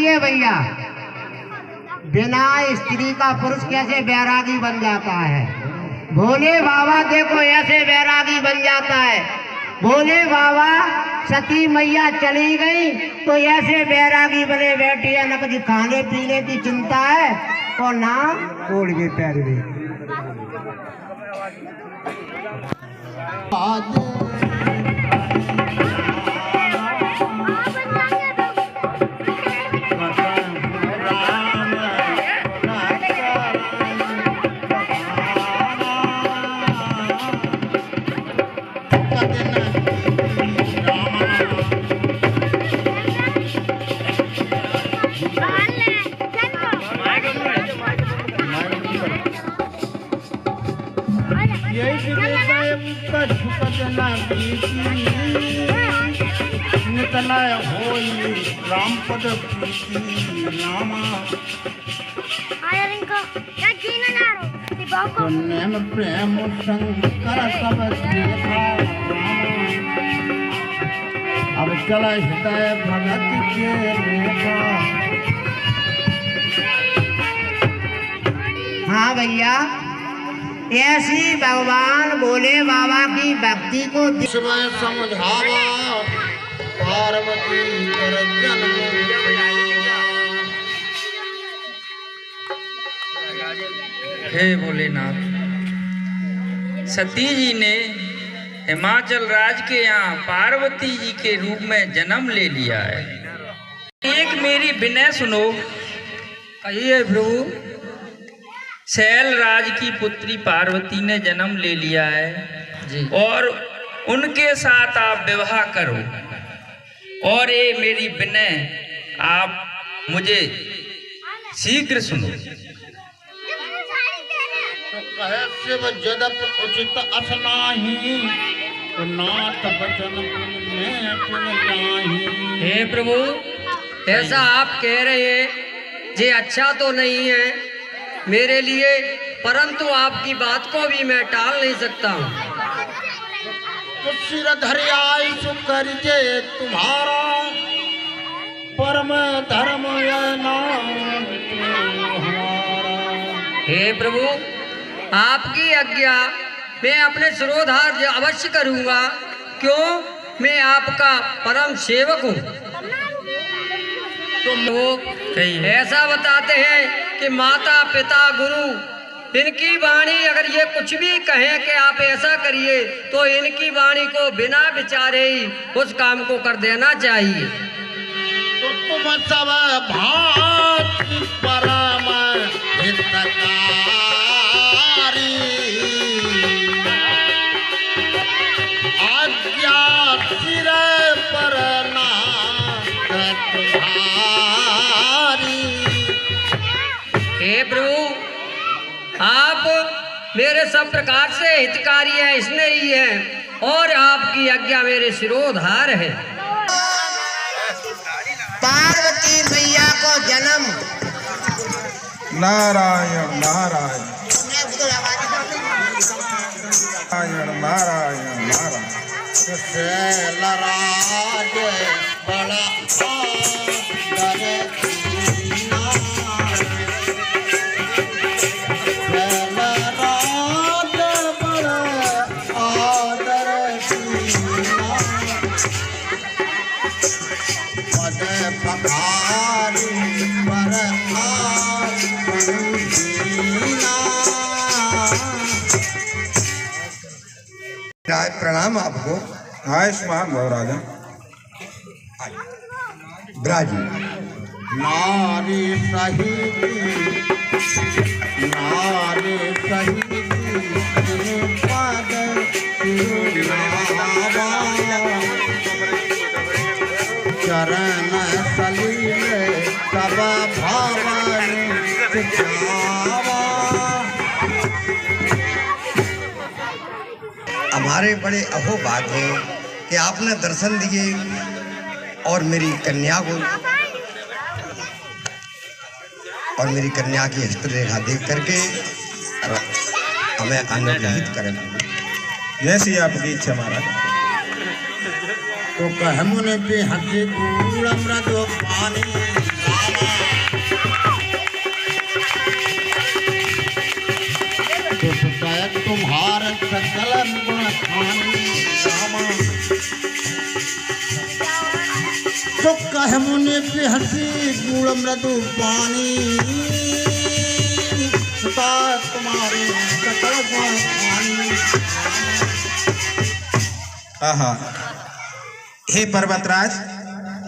सुनिए भैया, बिना स्त्री का पुरुष कैसे बैरागी बन जाता है। भोले बाबा देखो ऐसे बैरागी बन जाता है। भोले बाबा सती मैया चली गई तो ऐसे बैरागी बने बैठी है, न कभी खाने पीने की चिंता है और ना कोड़ के पैर भी। राम पद प्रेम शंकर सब अब चला हृदय भगत के रेखा। हाँ भैया, ऐसी भगवान भोले बाबा की भक्ति को समझावा पार्वती कर जन्म। हे भोलेनाथ, सती जी ने हिमाचल राज के यहाँ पार्वती जी के रूप में जन्म ले लिया है। एक मेरी विनय सुनो। कहिए प्रभु। शैल राज की पुत्री पार्वती ने जन्म ले लिया है जी, और उनके साथ आप विवाह करो। और ये मेरी विनय आप मुझे शीघ्र सुनो। कहे शिव जदप उचित असनाही तो नाथ बचन में तुम नाही। हे प्रभु, ऐसा आप कह रहे हैं ये अच्छा तो नहीं है मेरे लिए, परंतु आपकी बात को भी मैं टाल नहीं सकता हूँ। तो सिर धरियाई सुकर जे तुम्हारा परम धर्म नाम हमारा। हे प्रभु, आपकी आज्ञा मैं अपने सिरोधार्य अवश्य करूँगा। क्यों? मैं आपका परम सेवक हूँ। तो लोग ऐसा बताते हैं कि माता पिता गुरु इनकी वाणी अगर ये कुछ भी कहें कि आप ऐसा करिए तो इनकी वाणी को बिना विचारे ही उस काम को कर देना चाहिए। तो तुम सब भांति परम हितकारी आज्ञा सिर पर हे प्रभु, आप मेरे सब प्रकार से हितकारी हैं, स्नेही हैं, और आपकी आज्ञा मेरे सिरोधार है। पार्वती मैया को जन्म नारायण नारायण नारायण नारायण नारायण। शैलराज बड़ा प्रणाम आपको। आयुष्मान भव राजा। ब्राजी नारी सही पद चरण सलील सब भवन हमारे बड़े अहोभाग्य है कि आपने दर्शन दिए और मेरी कन्या की हस्तरेखा देख करके हमें अनुग्रहित करें। जैसी आपकी इच्छा महाराज। तो कहमुन भी हंसी कूड़ मृदु पानी दया तुम्हार सकल गुण खानी रामा तो कह मुनि पे हंसी गुण मृदु पानी सुता तुम्हारे सकल गुण खानी। आहा, हे पर्वतराज,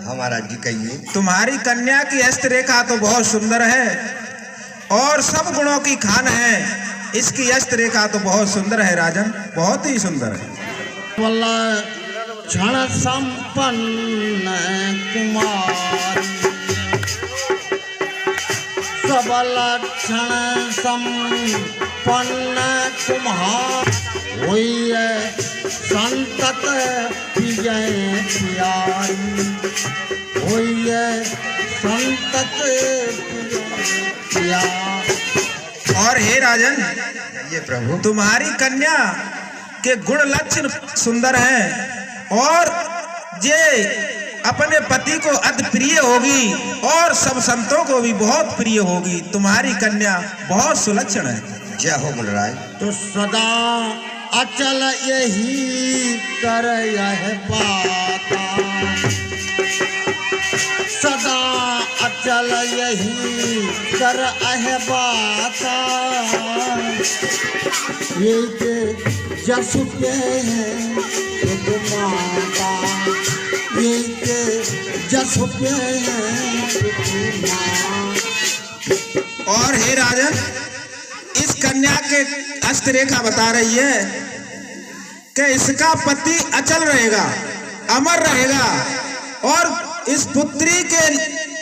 हमारा जी कहिए। तुम्हारी कन्या की हस्तरेखा तो बहुत सुंदर है और सब गुणों की खान है। इसकी हस्तरेखा तो बहुत सुंदर है राजन, बहुत ही सुंदर है। क्षण संपन्न कुमारी सबल क्षण संपन्न कुमार हुई संतत विजय प्यारी हुई संतत प्यारी। और हे राजन, ये प्रभु, तुम्हारी कन्या के गुण लक्षण सुंदर हैं और ये अपने पति को अति प्रिय होगी और सब संतों को भी बहुत प्रिय होगी। तुम्हारी कन्या बहुत सुलक्षण है। जय हो मुनिराज। तो सदा अचल यही कर यह पाता सदा अचल यही कर यह बाता ये के जस पे है माता ये के जस पे है और हे राजन, इस कन्या के हस्तरेखा बता रही है कि इसका पति अचल रहेगा, अमर रहेगा और इस पुत्री के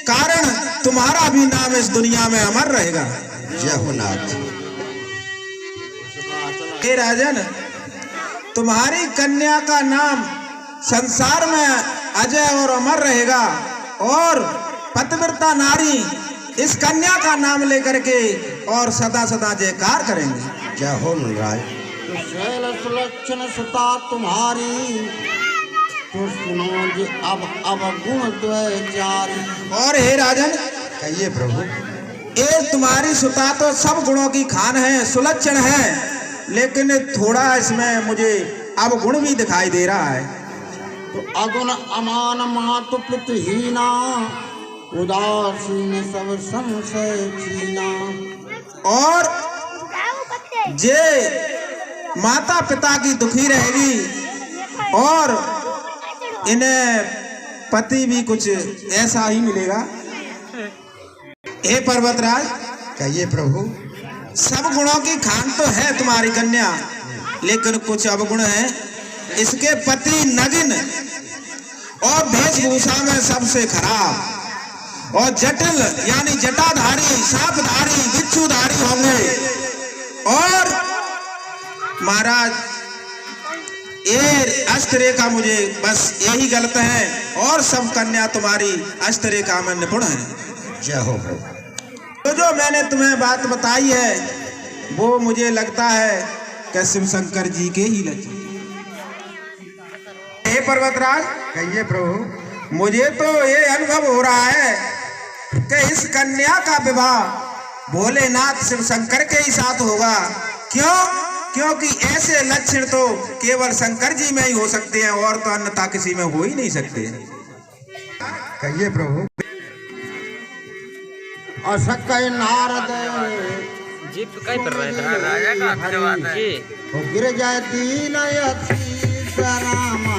कारण तुम्हारा भी नाम इस दुनिया में अमर रहेगा। जय हो नाथ। हे राजन, तुम्हारी कन्या का नाम संसार में अजय और अमर रहेगा और पतिव्रता नारी इस कन्या का नाम लेकर के और सदा सदा जयकार करेंगे। जय हो मुनिराज। तो शैल सुलक्षण सुता तुम्हारी तो सुनो जी अब गुण द्वैचारी। और हे राजन, कहिए प्रभु। ये तुम्हारी सुता तो सब गुणों की खान है, सुलक्षण है, लेकिन थोड़ा इसमें मुझे अब गुण भी दिखाई दे रहा है। तो अगुण अमान मातु पितहीना उदासीन सब संशय छीना। और जे माता पिता की दुखी रहेगी और इन्हें पति भी कुछ ऐसा ही मिलेगा। हे पर्वतराज, कहिए प्रभु। सब गुणों की खान तो है तुम्हारी कन्या, लेकिन कुछ अवगुण है। इसके पति नगिन और वेशभूषा में सबसे खराब और जटिल यानी जटाधारी, सांपधारी, बिच्छूधारी होंगे। और महाराज, ये हस्तरेखा मुझे बस यही गलत है और सब कन्या तुम्हारी हस्तरेखा में निपुण है। जय हो प्रभु। तो जो मैंने तुम्हें बात बताई है वो मुझे लगता है कि शिव शंकर जी के ही लक्षण। हे पर्वतराज, कहिए प्रभु। मुझे तो ये अनुभव हो रहा है कि इस कन्या का विवाह भोलेनाथ शिव शंकर के ही साथ होगा। क्यों? क्योंकि ऐसे लक्षण तो केवल शंकर जी में ही हो सकते हैं और तो अन्यथा किसी में हो ही नहीं सकते। कहिए प्रभु। असकय नारद जीप कहीं पर रहे राजा का धन्यवाद है हो गिर जाए दीन रामा।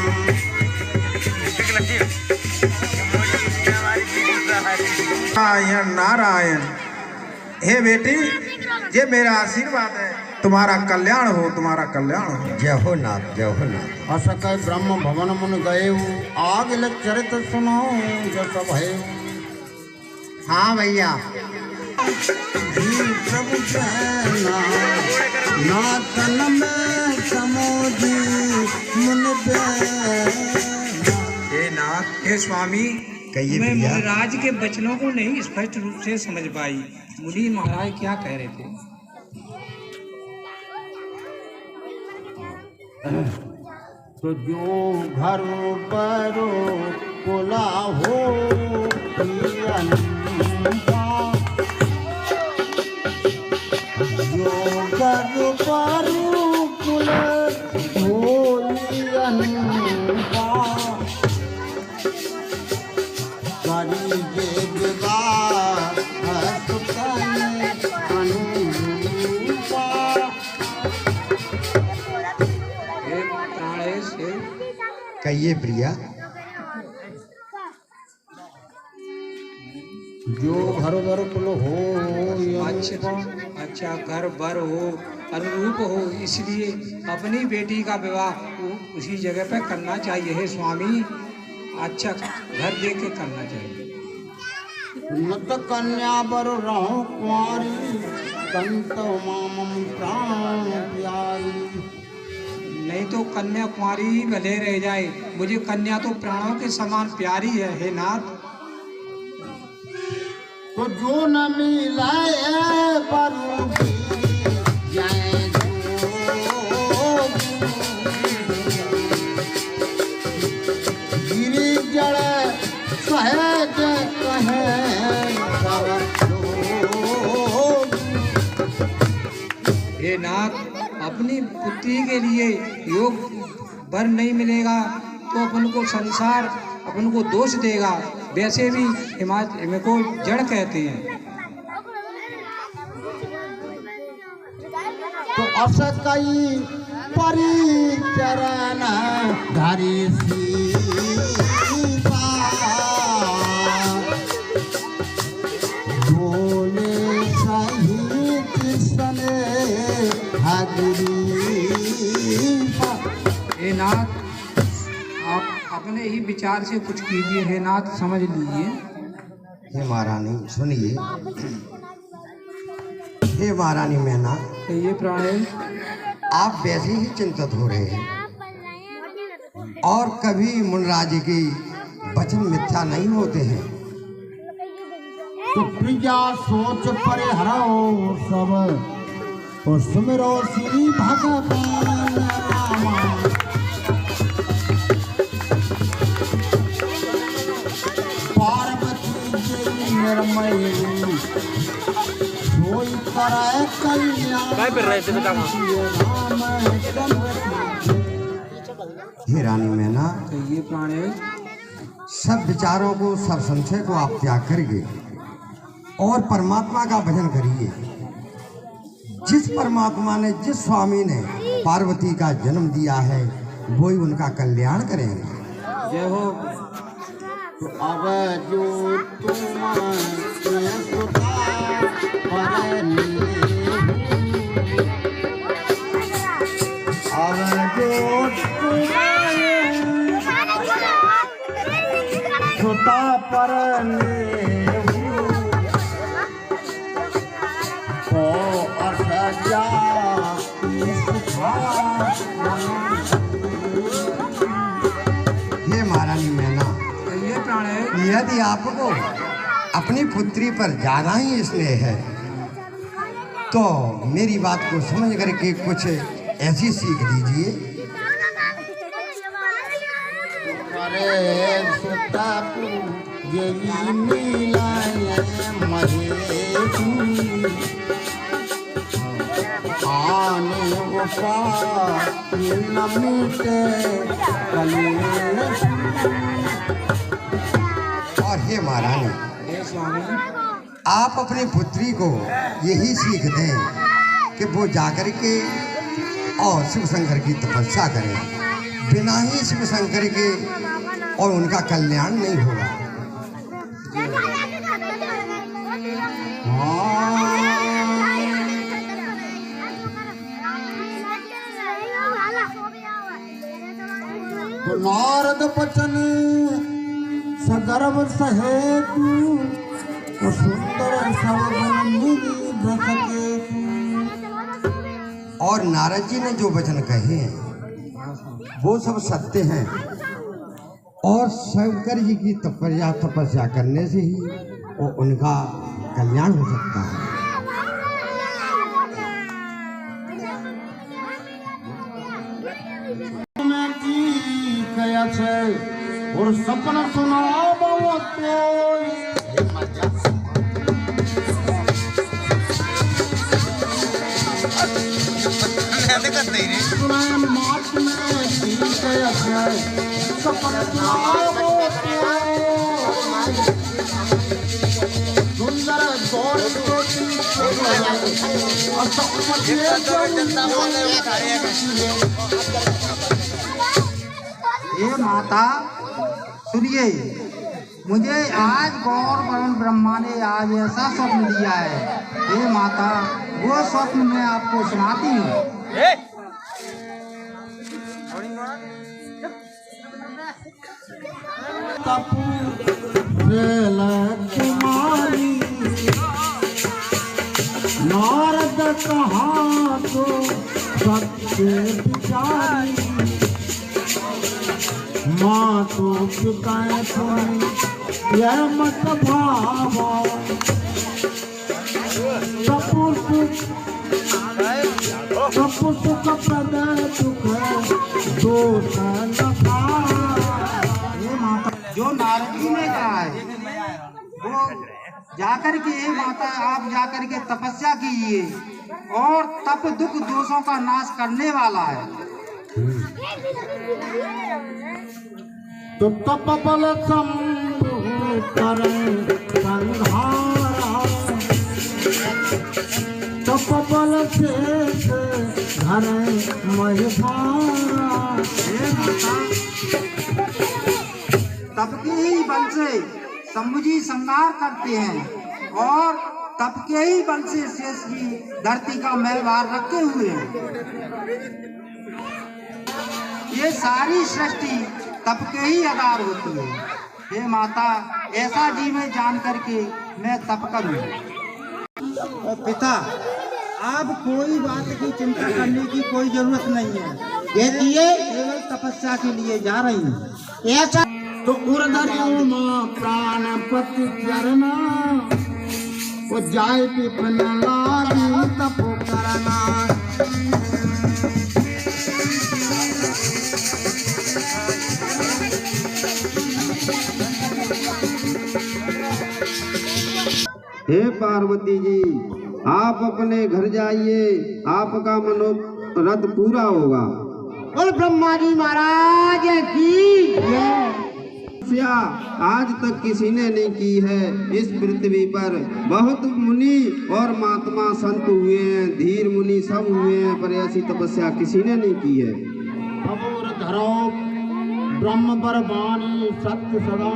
नारायण नारायण। हे बेटी, ये मेरा आशीर्वाद है, तुम्हारा कल्याण हो, तुम्हारा कल्याण हो। जय हो नाथ, जय हो नाथ। असकय ब्रह्म भवन मुन गए आग चरित सुनो जस भय। हाँ भैया, प्रभु नाथन में समोदी मुन हे नाथ, हे स्वामी, कहिए मैं भैया। मुनिराज के वचनों को नहीं स्पष्ट रूप से समझ पाई। मुनि महाराज क्या कह रहे थे? तो जो घर पर कोला हो जो घर पर कहिए प्रिया। जो घर वर कुल हो अच्छा घर बर हो, अनुरूप हो, इसलिए अपनी बेटी का विवाह उसी जगह पे करना चाहिए है स्वामी। अच्छा घर देख के करना चाहिए। नत कन्या बर रहो कुंवारी, कंत मामम प्राण प्यारी। नहीं तो कन्या कुंवारी ही भले रह जाए, मुझे कन्या तो प्राणों के समान प्यारी है हे नाथ। तो जो न मिलाए गिरी जड़ सहज कहे हे नाथ, अपनी पुत्री के लिए योग वर नहीं मिलेगा तो अपन को संसार अपन को दोष देगा। वैसे भी हिमाचल को जड़ कहते हैं। तो अस कई परिचरण धारी सीता, बोले सहित सने हे नाथ, आप अपने ही विचार से कुछ कीजिए हे नाथ, समझ लीजिए। हे महारानी सुनिए। हे महारानी मैना, ये प्राण आप वैसे ही चिंतित हो रहे हैं और कभी मुनराज के वचन मिथ्या नहीं होते हैं। तो प्रिया सोच परे हरो सब, और सुमिरो श्री भगवान रामा। पार्वती जी निर्मयी सोई कराए कल्याण। काय कर रहे थे बेटा हे रानी मैना, ये प्राण सब विचारों को, सब संशय को आप त्याग करिए और परमात्मा का भजन करिए। जिस परमात्मा ने, जिस स्वामी ने पार्वती का जन्म दिया है, वो ही उनका कल्याण करेंगे। जय हो। तो अब जो तुम्हारे सुता परनी, अब जो तुम्हारे सुता परनी तो असजा हे महारानी मैना, ये प्राण यदि आपको अपनी पुत्री पर ज्यादा ही स्नेह है तो मेरी बात को समझ करके कुछ ऐसी सीख दीजिए। अरे सुता यही मिलाए महे आने न मिटे और हे महारानी, हे स्वामी, आप अपनी पुत्री को यही सीख दें कि वो जाकर के और शिव शंकर की तपस्या करें। बिना ही शिव शंकर के और उनका कल्याण नहीं होगा। तो नारद बचन सगर्भ सहेतु, और सुंदर सब निधि सके। और नारद जी ने जो वचन कहे हैं वो सब सत्य हैं और शंकर जी की तपस्या करने से ही वो उनका कल्याण हो सकता है। और सपना सुनाओ मार्च में सपना सुंदर गौर हे माता सुनिए, मुझे आज गौर वरुण ब्रह्मा ने आज ऐसा स्वप्न दिया है। हे माता, वो स्वप्न मैं आपको सुनाती हूँ। कुमारी नारद कहा तो सबसे बिचारी, माँ तो पिताएं थोड़ी यह मत भावा, सुख प्रद सुख दोष न ये माता जो नारद जी ने कहा है वो जाकर के, माता आप जाकर के तपस्या कीजिए और तप दुख दोषों का नाश करने वाला है। तो तप बल संहारा, तप बल से घर महिभारा। तप के ही बल से शंभु जी संहार करते हैं और तप के ही बल से शेष जी धरती का महभार रखे हुए हैं। ये सारी सृष्टि तप के ही आधार होती है। हे माता, ऐसा जी में जान करके मैं तप करूं। पिता, आप कोई बात की चिंता करने की कोई जरूरत नहीं है। देखिए, केवल तपस्या के लिए जा रही हूँ। ऐसा तो उर्धर्यो मां प्राणपति चरना, वो जाए पिपन लागी तप करना। हे पार्वती जी, आप अपने घर जाइए, आपका मनोरथ पूरा होगा। और ब्रह्मा जी महाराज की तपस्या आज तक किसी ने नहीं की है। इस पृथ्वी पर बहुत मुनि और महात्मा संत हुए हैं, धीर मुनि सब हुए हैं, पर ऐसी तपस्या किसी ने नहीं की है। धरो ब्रह्म बरबानी सत्य सदा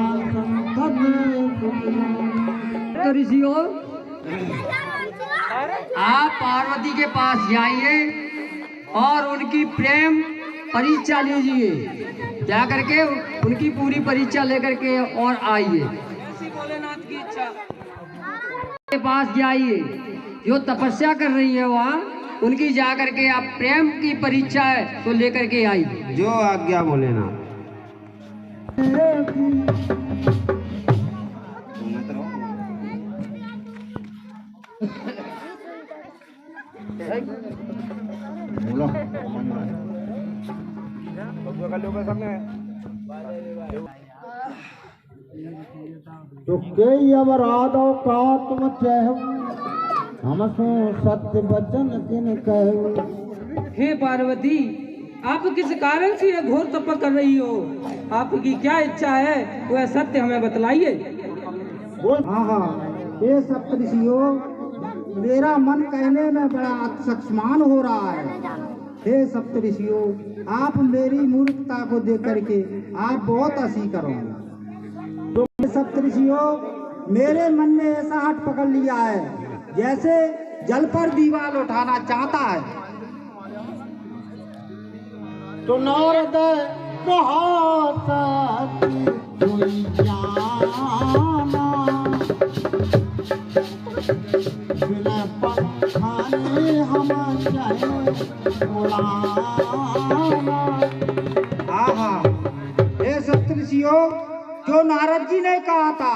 तो ऋषियों, आप पार्वती के पास जाइए और उनकी प्रेम परीक्षा लीजिए। जा करके उनकी पूरी परीक्षा लेकर के और आइए। भोलेनाथ की इच्छा के पास जाइए, जो तपस्या कर रही है वहाँ, उनकी जा करके आप प्रेम की परीक्षा है तो लेकर के आइए। जो आज्ञा भोलेनाथ। तो कई अवराधो का तुम चहु, हमसो सत्य वचन किन कहु। हे पार्वती, आप किस कारण से यह घोर तप कर रही हो? आपकी क्या इच्छा है वह सत्य हमें बतलाइए। हाँ, ये सप्तऋषियों, मेरा मन कहने में बड़ा असक्ष्मान हो रहा है। हे सप्तऋषियों, आप मेरी मूर्खता को देख करके आप बहुत हंसी करोगे। तो सप्तऋषियों, मेरे मन ने ऐसा हट पकड़ लिया है जैसे जल पर दीवार उठाना चाहता है। तो नारद कोई जाना, बिना पंखाने हम हे सप्तऋषियों, जो नारद जी ने कहा था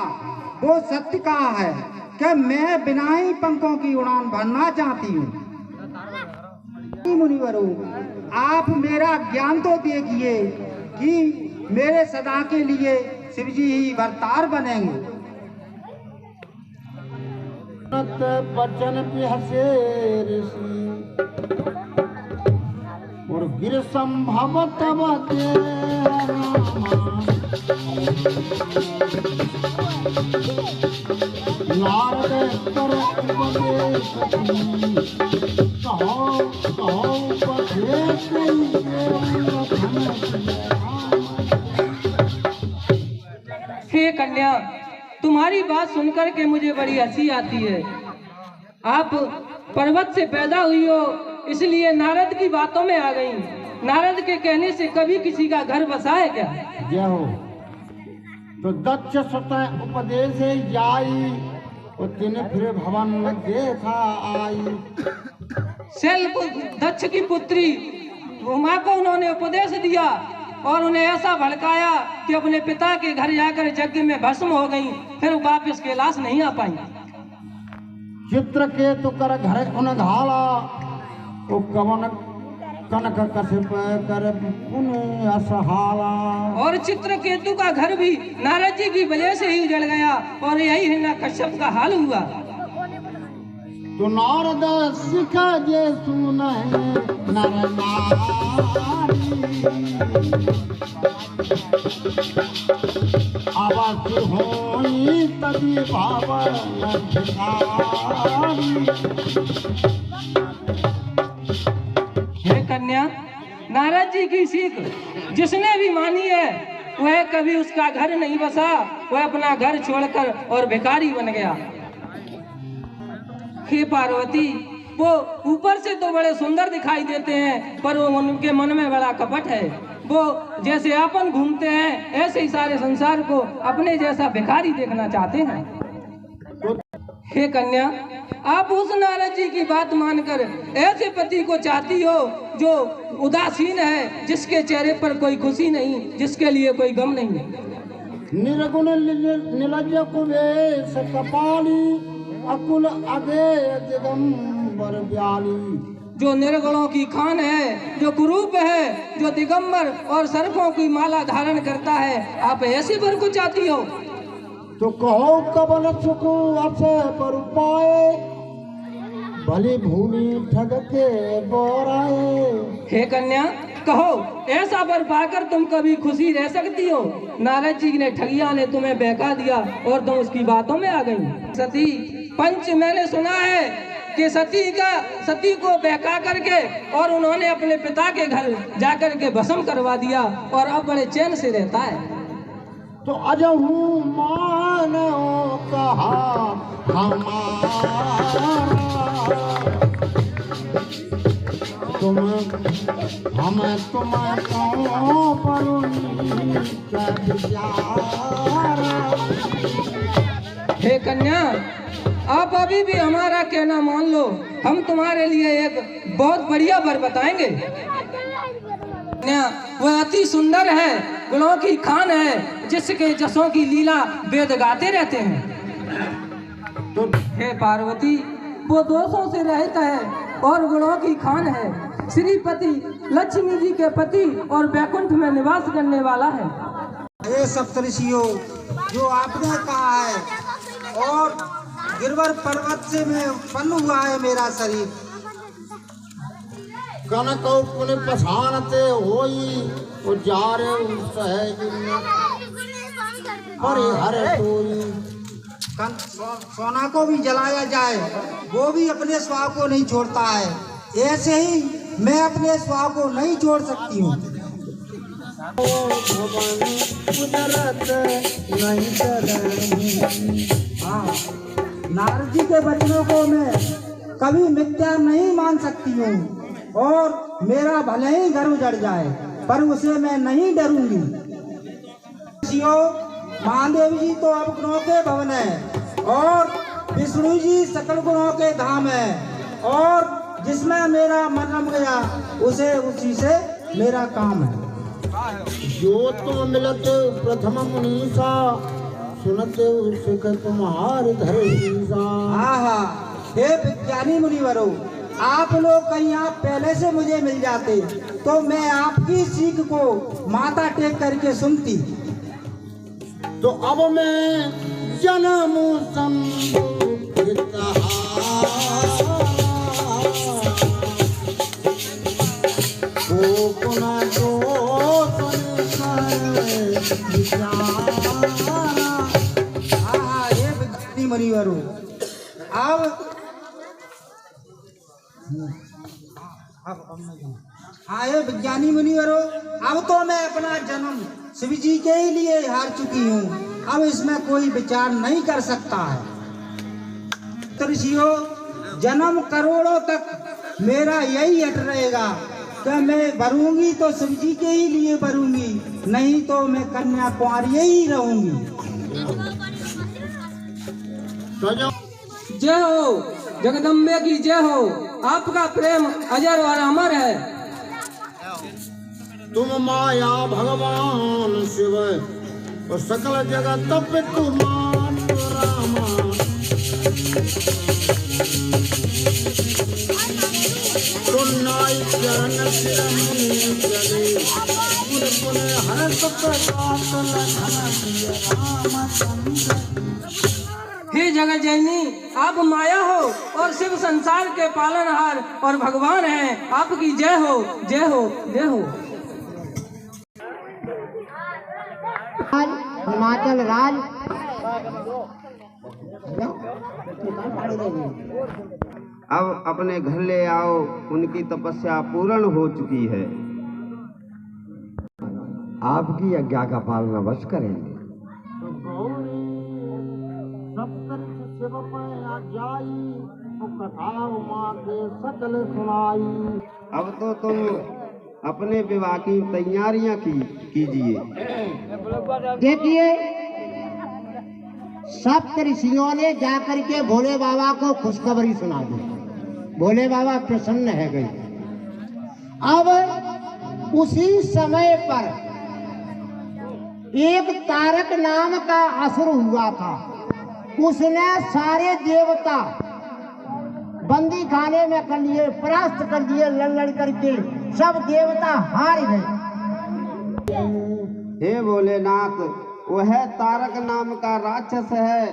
वो सत्य कहा है कि मैं बिना ही पंखों की उड़ान भरना चाहती हूँ। मुनिवरों, आप मेरा ज्ञान तो देखिए कि मेरे सदा के लिए शिव जी ही अवतार बनेंगे। बचन पे हसे ऋषि और गिर संभव तब नारद पर कहो कन्या, तुम्हारी बात सुनकर के मुझे बड़ी हंसी आती है। आप पर्वत से पैदा हुई हो, इसलिए नारद की बातों में आ गई। नारद के कहने से कभी किसी का घर बसा है क्या? जय हो। तो दक्ष स्वतः उपदेश जाई, और तिने फिर भवन में देखा आई। शैल दक्ष की पुत्री उमा को उन्होंने उपदेश दिया और उन्हें ऐसा भड़काया कि अपने पिता के घर जाकर यज्ञ में भस्म हो गई, फिर वापस कैलाश नहीं आ पाई। चित्रकेतु कर घर उन घाला, तो कवन कनक कश्यप कर पुण्य असहाला। और चित्रकेतु का घर भी नारद जी की वजह से ही उजड़ गया, और यही हिरण्यकश्यप का हाल हुआ। तो नारद सिख जे सुने नर नारी, अवश्य होई तभी भाव हे कन्या, नारद जी की सीख जिसने भी मानी है वह कभी उसका घर नहीं बसा, वह अपना घर छोड़कर और भिखारी बन गया। हे पार्वती, वो ऊपर से तो बड़े सुंदर दिखाई देते हैं, पर वो उनके मन में बड़ा कपट है। वो जैसे अपन घूमते हैं, ऐसे ही सारे संसार को अपने जैसा भिखारी देखना चाहते हैं। हे कन्या, आप उस नारद जी की बात मानकर ऐसे पति को चाहती हो जो उदासीन है, जिसके चेहरे पर कोई खुशी नहीं, जिसके लिए कोई गम नहीं। निर्गुण निलज्ज कुबेश कपाली, अकुल अगे दिगंबर ब्याली। जो निर्गुणों की खान है, जो कुरूप है, जो दिगंबर और सर्पों की माला धारण करता है, आप ऐसे वर को चाहती हो? तो कहो कबल सुख असे पर पाए, भली भूमि ठग के बोराए। हे कन्या, कहो ऐसा वर पाकर तुम कभी खुशी रह सकती हो? नारद जी ने ठगिया ने तुम्हें बहका दिया और तुम उसकी बातों में आ गई। सती पंच मैंने सुना है कि सती को बहका करके और उन्होंने अपने पिता के घर जाकर के भस्म करवा दिया, और अब बड़े चैन से रहता है। तो अजहू मानो कहा हमारा, तुम हमें तुम्हें परुनी कर प्यारा। हे कन्या, आप अभी भी हमारा कहना मान लो, हम तुम्हारे लिए एक बहुत बढ़िया वर बताएंगे। वह अति सुंदर है, गुणों की खान है, जिसके जसों की लीला वेद गाते रहते हैं। तो हे पार्वती, वो दोषों से रहित है और गुणों की खान है, श्रीपति लक्ष्मी जी के पति और वैकुंठ में निवास करने वाला है। ये सप्तऋषियों, जो आपने कहा है, और गिरवर पर्वत से मैं उत्पन्न हुआ है मेरा शरीर। कनक पुण्य पछानते होई, वो जारे हरे हरे टोरी। सोना को भी जलाया जाए, वो भी अपने स्वाह को नहीं छोड़ता है। ऐसे ही मैं अपने स्वाह को नहीं छोड़ सकती हूँ। हाँ, नारद जी के वचनों को मैं कभी मिथ्या नहीं मान सकती हूँ, और मेरा भले ही घर उजड़ जाए, पर उसे मैं नहीं डरूंगी। महादेव जी तो अब गुणों के भवन है, और विष्णु जी सकल गुणों के धाम है, और जिसमें मेरा मन रम गया उसे उसी से मेरा काम है। जो तुम मिलत प्रथम मुनीसा, सुनते सुख तुम्हारे धरे। आहा, हे विज्ञानी मुनिवरों, आप लोग कहीं आप पहले से मुझे मिल जाते तो मैं आपकी सीख को माथा टेक करके सुनती। तो अब मैं जन्म मुनिवरों, अब हाँ ये विज्ञानी मुनिवरों, अब तो मैं अपना जन्म शिव जी के ही लिए हार चुकी हूँ, अब इसमें कोई विचार नहीं कर सकता है। ऋषियों, जन्म करोड़ों तक मेरा यही हट रहेगा कि मैं भरूंगी तो शिव जी के ही लिए भरूंगी, नहीं तो मैं कन्या कुंवारी ही रहूंगी। जय हो जगदम्बे की जय हो, आपका प्रेम अजर और अमर है। तुम माया भगवान शिव और सकल जगत पितु मान रामा। सुनाई चरण सिर मुनि जगे, पुन पुन हर्ष प्रकाश लखन सिय रामचंद्र। हे जगत जननी, आप माया हो और शिव संसार के पालनहार और भगवान हैं, आपकी जय हो जय हो जय हो। हिमाचल राज अब अपने घर ले आओ, उनकी तपस्या पूर्ण हो चुकी है। आपकी आज्ञा का पालन अवश्य करेंगे। शिव पया जाई, कथा माँ के सकल सुनाई। अब तो तुम अपने विवाह की तैयारियां कीजिए। देखिए, सप्त ऋषियों ने जाकर के भोले बाबा को खुशखबरी सुना दी। भोले बाबा प्रसन्न है गए। अब उसी समय पर एक तारक नाम का असुर हुआ था। उसने सारे देवता बंदी खाने में कर लिए, परास्त कर दिए, लड़ करके सब देवता हार गए। हे भोलेनाथ, वह तारक नाम का राक्षस है।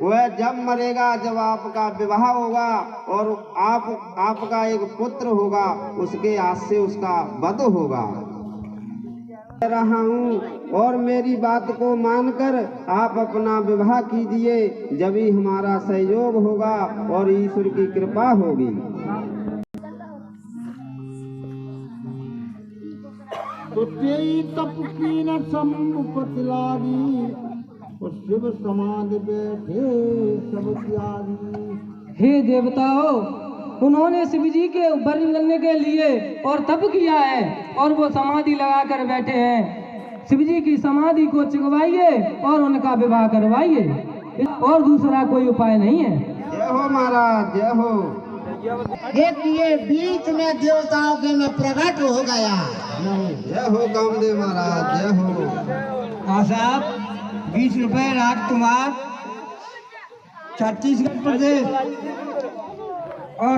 वह जब मरेगा, जब आपका विवाह होगा और आपका एक पुत्र होगा, उसके हाथ से उसका वध होगा। रहा हूँ और मेरी बात को मानकर आप अपना विवाह कीजिए, जब ही हमारा सहयोग होगा और ईश्वर की कृपा होगी। तो तेई तप की न समुपत लागी, और शिव समाधि बैठे सब त्यागी। हे देवताओं, उन्होंने शिव जी के बर मिलने के लिए और तप किया है और वो समाधि लगा कर बैठे हैं। शिव जी की समाधि को चिगवाइए और उनका विवाह करवाइए, और दूसरा कोई उपाय नहीं है। जय हो महाराज, जय हो। देखिए, बीच में देवताओं के में प्रकट हो गया। जय हो कामदेव महाराज, जय हो। हाँ साहब, 20 रुपए राजकुमार, छत्तीसगढ़ प्रदेश। और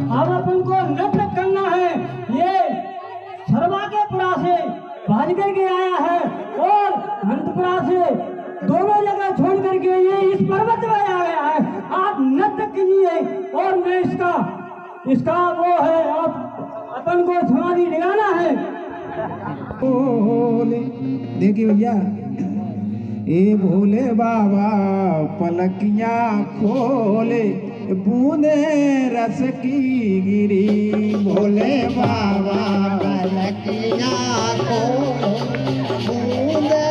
अब अपन को नृत्य करना है। ये शर्मा के पुरा से भाज करके आया है और अनंतपुरा से दोनों जगह छोड़ करके ये इस पर्वत में आ गया है। आप नृत्य कीजिए और मैं इसका वो है, आप अपन को समाधि लगाना है। देखिए भैया, ए भोले बाबा पलकियां खोले, बूंदे रस की गिरी। भोले बाबा पलकियां खोले, बूंदे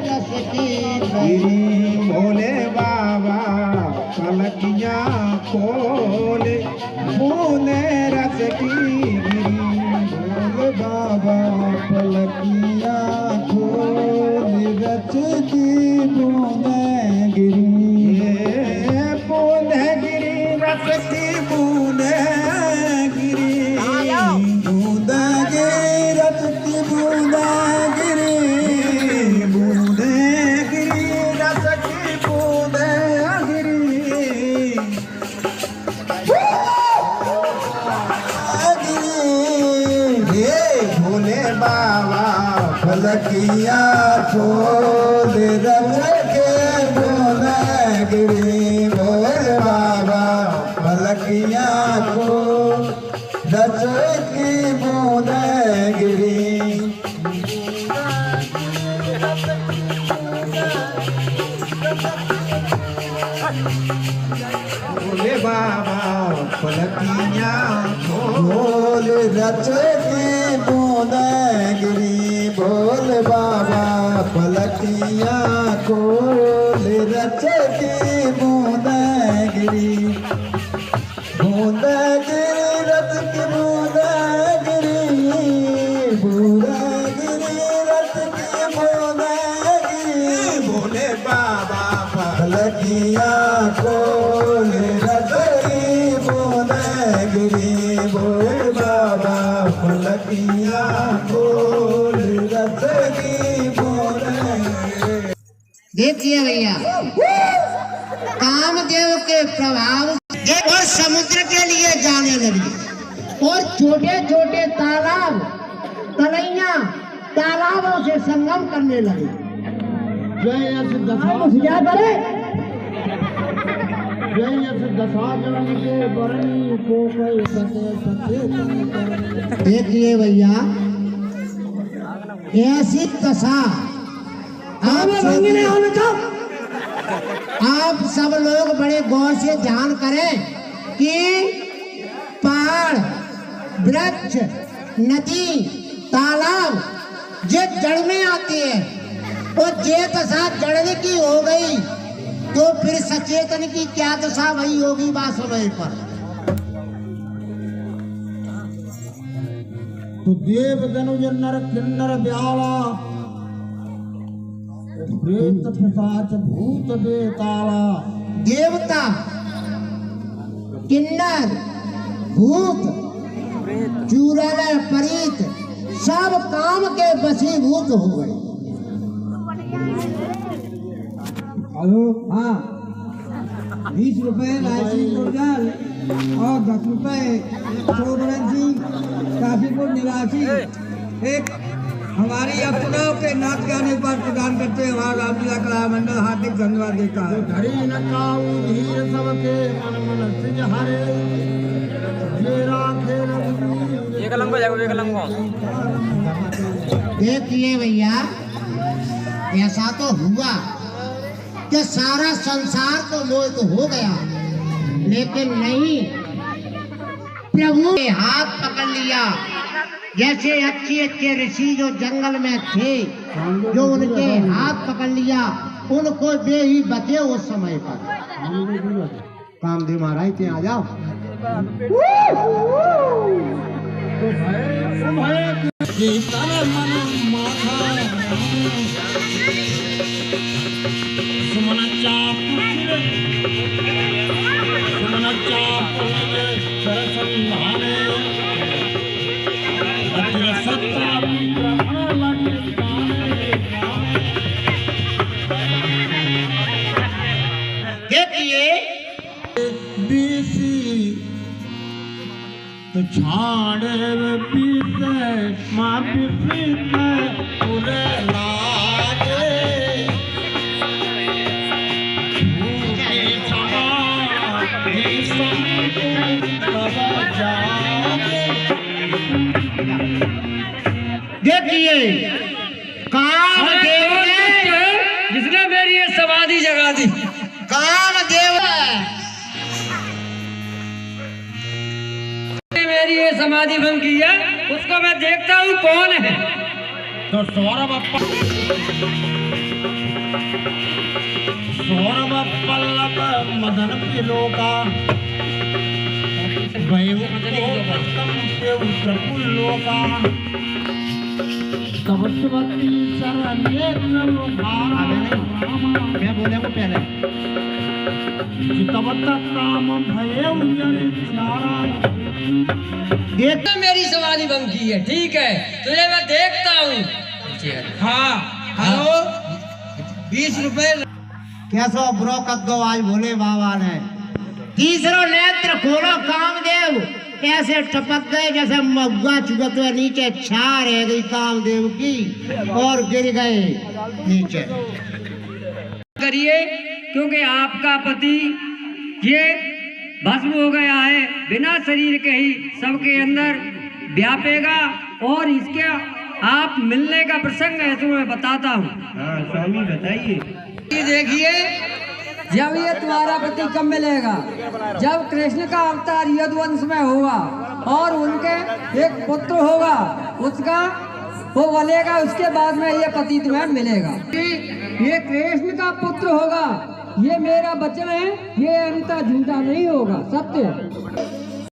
रस की गिरी। भोले बाबा पलकियां खोले, बूंदे की बोल बाबा पलकिया खोल रच की बूंदे गिरी बूंदे गिरी रच की बूंदे गिरी बूंदे गिरी रच की बूंदे गिरी बूंदे गिरी रच की बूंदे भोले बाबा फलकिया खोल रच के बूंदे गिरी भोले बाबा फलकिया खोल रच की बूंदे गिरी भोले बाबा फलकिया खोल रच की बूंदे गिरी भोले बाबा फलकिया खोल रच की बूंदे गिरी बूंदे गिरी रच की बूंदे गिरी बूंदे गिरी रच की बूंदे गिरी भोले बाबा फलकिया खोल रच की बूंदे गिरी भोले बाबा फलकिया खोल रच की बूंदे। देखिए भैया, कामदेव के प्रभाव और समुद्र के लिए जाने लगी और छोटे छोटे तालाब तलैया तालाबों से संगम करने लगे। क्या करे देखिए भैया, ऐसी दशा आप सब लोग बड़े गौर से ध्यान करें कि पहाड़, वृक्ष, नदी, तालाब ये जड़ में आती है और ये दशा जड़ने की हो गई तो फिर सचेतन की क्या दशा वही होगी बात समय पर। तो देव धनुज नर किन्नर ब्याला प्रेत पिशाच भूत बेताला। देवता, किन्नर, भूत, चूरन, परीत सब काम के वशीभूत हो गए। हेलो, हाँ, 20 रुपए रायसिंह गुर्जर और 10 रुपए शोभरन सिंह काफीपुर निवासी एक हमारी अब चुनाव के नाच गाने पर प्रदान करते हैं। हमारा रामलीला कला मंडल हार्दिक धन्यवाद देता है। धरी न काऊ धीर सबके मन मन सिज हरे जे राखे रघुवीर। देखिए भैया, ऐसा तो हुआ कि सारा संसार तो मोहित हो गया, लेकिन नहीं, प्रभु ने हाथ पकड़ लिया। जैसे अच्छे अच्छे ऋषि जो जंगल में थे, जो उनके हाथ पकड़ लिया, उनको दे ही बचे उस समय पर। कामदेव महाराज के आ जाओ। तो छाड़े पीते माँ पीते पूरे लागे देखिए, कामदेव ने जिसने मेरी ये समाधि जगा दी, कामदेव मेरी ये समाधि भंग की है, उसको मैं देखता हूँ कौन है। तो सौरभ पल्लव मदन पिलोका मैं बोले को पहले देखना मेरी सवारी बनती है, ठीक है, तुझे मैं देखता हूँ। हाँ हेलो 20 रुपए कैसो ब्रो कर दो आज भोले बाबा ने। तीसरा नेत्र खोलो कामदेव, ऐसे टपक गए जैसे मग्गा चुगत हुए नीचे छा रह गई कामदेव की और गिर गए नीचे। करिए क्योंकि आपका पति ये भस्म हो गया है, बिना शरीर के ही सबके अंदर व्यापेगा और इसके आप मिलने का प्रसंग है तो मैं बताता हूँ। स्वामी बताइए। ये देखिए, जब ये तुम्हारा पति कब मिलेगा, जब कृष्ण का अवतार यदुवंश में होगा और उनके एक पुत्र होगा, उसका वो बनेगा, उसके बाद में ये पति तुम्हें मिलेगा। ये कृष्ण का पुत्र होगा, ये मेरा वचन है, ये अंतर झूठा नहीं होगा, सत्य है।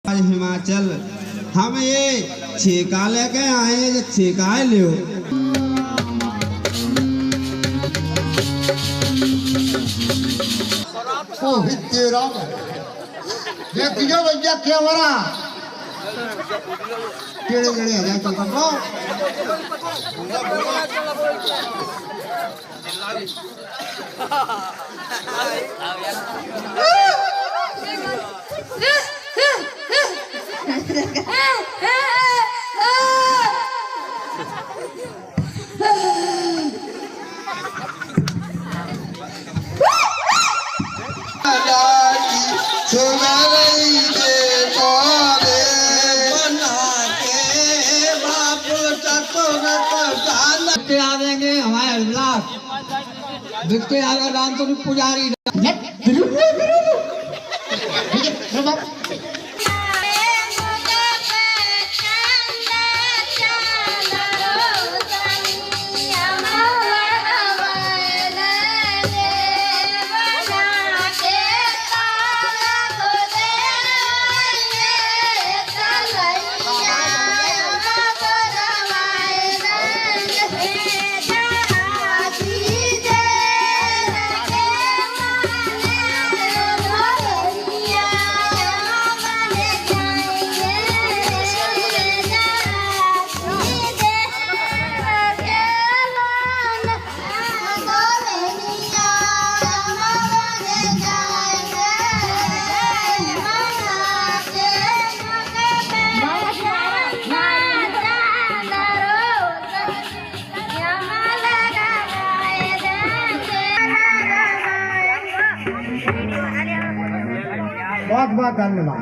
आज हिमाचल हम ये छेका लेके आए हैं, छेका ले देखियो भैया क्या हो रहा टेढ़े टेढ़े आ जाए तो आवेंगे हमारे लाख बिकते आगे राम तो पुजारी बहुत बहुत धन्यवाद।